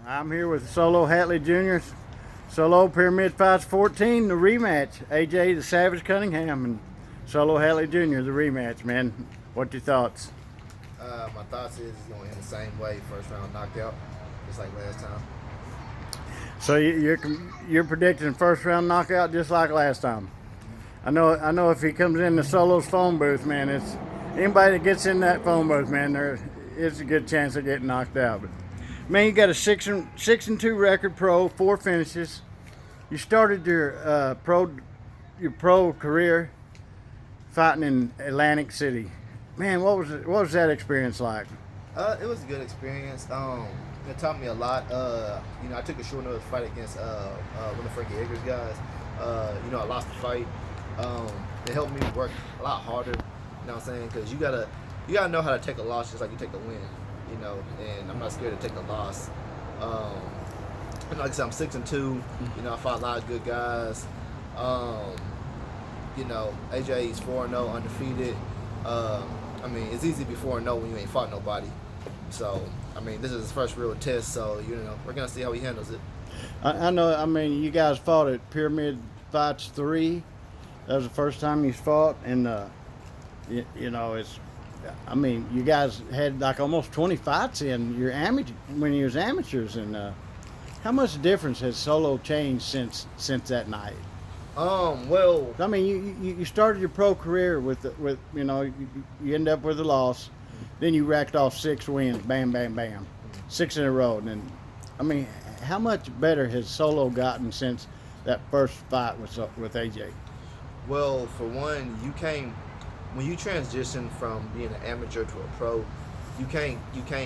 I'm here with Solo Hatley Jr. Solo Pyramid Fights 14, the rematch. AJ the Savage Cunningham and Solo Hatley Jr. the rematch, man. What your thoughts? My thoughts is it's going to end the same way, first round knockout, just like last time. So you're predicting first round knockout just like last time. I know if he comes in the Solo's phone booth, man, it's anybody that gets in that phone booth, man, it's a good chance of getting knocked out. But man, you got a 6-2 record, pro, 4 finishes. You started your pro career fighting in Atlantic City. Man, what was that experience like? It was a good experience. It taught me a lot. I took a short notice fight against one of Frankie Edgar's guys. I lost the fight. It helped me work a lot harder. You know what I'm saying? Because you gotta know how to take a loss just like you take a win. And I'm not scared to take a loss. Like I said, I'm 6-2. I fought a lot of good guys. AJ's 4-0, undefeated. It's easy to be 4-0 when you ain't fought nobody. So, this is his first real test. So, we're gonna see how he handles it. I know. You guys fought at Pyramid Fights 3. That was the first time you fought, and it's. You guys had like almost 20 fights in your when you was amateurs, and how much difference has Solo changed since that night? You started your pro career with you end up with a loss, then you racked off 6 wins, bam, bam, bam, 6 in a row, and then how much better has Solo gotten since that first fight with AJ? Well, for one, when you transition from being an amateur to a pro, you can't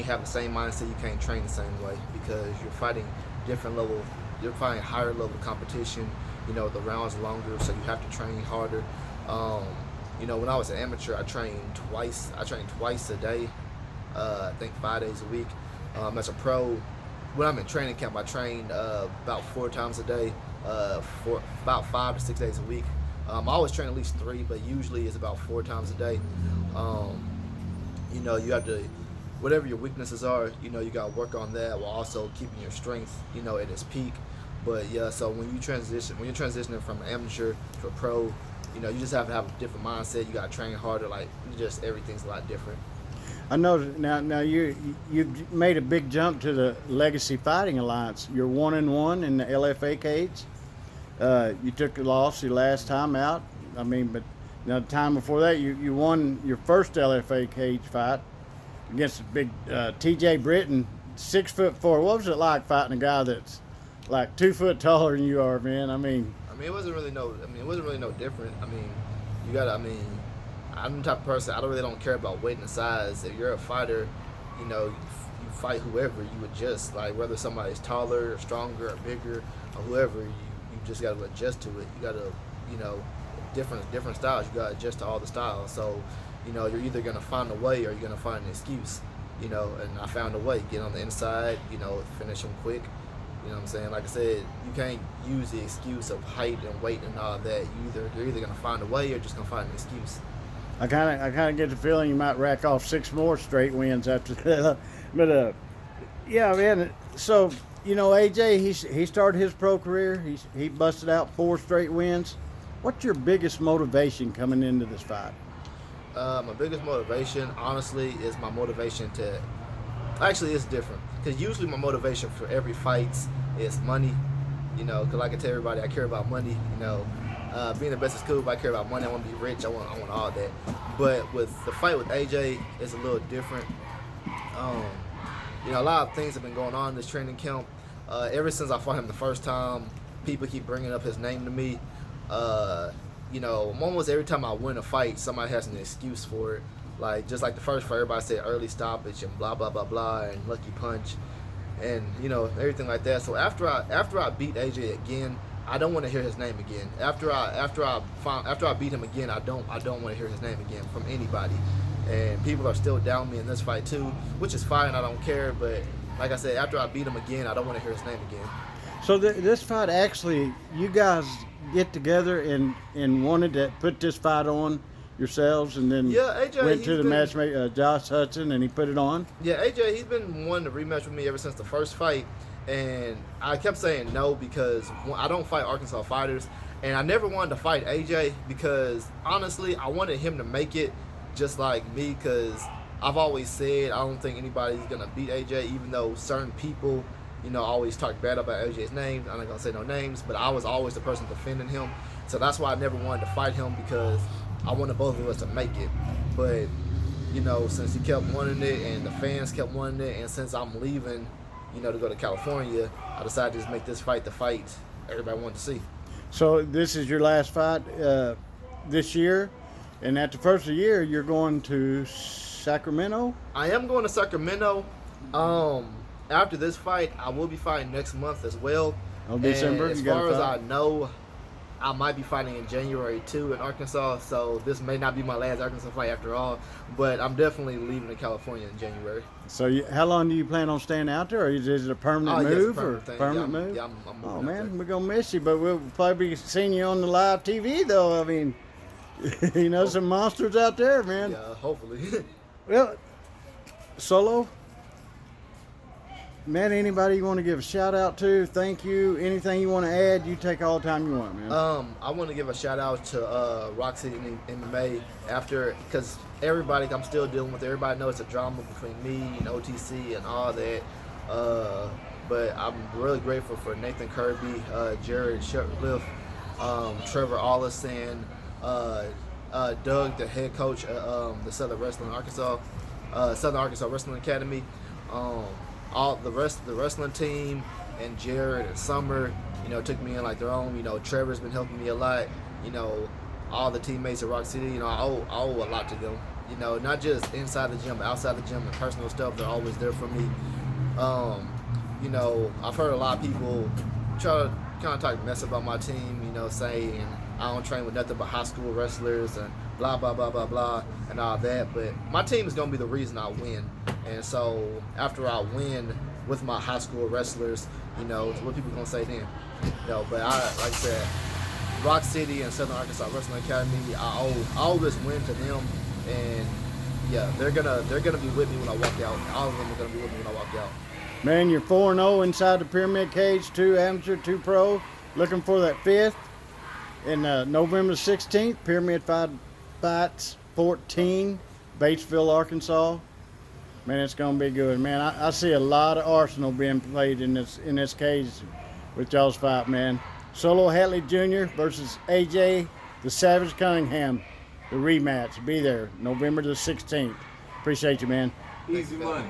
have the same mindset. You can't train the same way because you're fighting different level. You're fighting higher level competition. The rounds are longer, so you have to train harder. When I was an amateur, I trained twice. I trained twice a day. I think 5 days a week. As a pro, when I'm in training camp, I train about 4 times a day, for about 5 to 6 days a week. I always train at least 3, but usually it's about 4 times a day. You have to, whatever your weaknesses are, you got to work on that while also keeping your strength, at its peak. But yeah, so when you're transitioning from an amateur to a pro, you just have to have a different mindset. You got to train harder. Like, just everything's a lot different. I know now you've made a big jump to the Legacy Fighting Alliance. You're 1-1 in the LFA cage. You took a loss your last time out. But now the time before that, you won your first LFA cage fight against a big TJ Britton, 6'4". What was it like fighting a guy that's like 2 foot taller than you are, man? It wasn't really no different. I'm the type of person, I don't care about weight and size. If you're a fighter, you fight whoever, you adjust. Like, whether somebody's taller or stronger or bigger or whoever, you just got to adjust to it. You got to, different styles. You got to adjust to all the styles. So, you're either going to find a way or you're going to find an excuse. And I found a way. Get on the inside, finish them quick. You know what I'm saying? Like I said, you can't use the excuse of height and weight and all that. You're either going to find a way or just going to find an excuse. I kind of get the feeling you might rack off 6 more straight wins after that. But yeah, man. So AJ, he started his pro career. He busted out 4 straight wins. What's your biggest motivation coming into this fight? My biggest motivation, honestly, is my motivation to. Actually, it's different because usually my motivation for every fight is money. Because like I tell everybody, I care about money. Being the best is cool, but I care about money. I want to be rich. I want all that. But with the fight with AJ, it's a little different. A lot of things have been going on in this training camp. Ever since I fought him the first time, people keep bringing up his name to me. Almost every time I win a fight, somebody has an excuse for it. Like, just like the first fight, everybody said early stoppage and blah, blah, blah, blah, and lucky punch, and, everything like that. So after I beat AJ again, I don't want to hear his name again. After I beat him again, I don't want to hear his name again from anybody. And people are still down me in this fight too, which is fine. I don't care. But like I said, after I beat him again, I don't want to hear his name again. So this fight, actually, you guys get together and wanted to put this fight on yourselves, and then Yeah, AJ, went to he's the been- matchmaker, Josh Hudson, and he put it on. Yeah, AJ, he's been wanting to rematch with me ever since the first fight, and I kept saying no because I don't fight Arkansas fighters, and I never wanted to fight AJ because honestly, I wanted him to make it just like me because I've always said I don't think anybody's gonna beat AJ, even though certain people, always talk bad about AJ's name. I'm not gonna say no names, but I was always the person defending him, so that's why I never wanted to fight him because I wanted both of us to make it, but. Since he kept wanting it and the fans kept wanting it, and since I'm leaving, to go to California, I decided to just make this fight the fight everybody wanted to see. So this is your last fight this year, and at the first of the year, you're going to Sacramento? I am going to Sacramento. After this fight, I will be fighting next month as well. Oh, December? And as far as I know, I might be fighting in January too in Arkansas, so this may not be my last Arkansas fight after all, but I'm definitely leaving to California in January. So how long do you plan on staying out there, or is it a permanent Yes, move? permanent thing. Permanent Yeah, move? Yeah, I'm moving Oh out man, there. we're gonna miss you, but we'll probably be seeing you on the live TV though. I mean, some monsters out there, man. Yeah, hopefully. Well, Solo, man, anybody you want to give a shout out to? Thank you. Anything you want to add? You take all the time you want, man. I want to give a shout out to Rock City MMA because everybody I'm still dealing with. Everybody knows the drama between me and OTC and all that. But I'm really grateful for Nathan Kirby, Jared Shutliff, Trevor Allison, Doug, the head coach of the Southern Arkansas Wrestling Academy. All the rest of the wrestling team and Jared and Summer, took me in like their own. Trevor's been helping me a lot. All the teammates at Rock City, I owe a lot to them. Not just inside the gym, but outside the gym and personal stuff. They're always there for me. I've heard a lot of people try to kind of talk mess about my team, saying I don't train with nothing but high school wrestlers and blah, blah, blah, blah, blah, and all that. But my team is going to be the reason I win. And so after I win with my high school wrestlers, what people going to say then? But like I said, Rock City and Southern Arkansas Wrestling Academy, I owe this win to them. And yeah, they're gonna be with me when I walk out. All of them are gonna be with me when I walk out. Man, you're 4-0 inside the Pyramid Cage, 2 amateur, 2 pro. Looking for that 5th. And November 16th, Pyramid Fights 14, Batesville, Arkansas. Man, it's gonna be good, man. I see a lot of arsenal being played in this cage with y'all's fight, man. Solo Hatley Jr. versus AJ the Savage Cunningham, the rematch. Be there, November the 16th. Appreciate you, man. Easy money.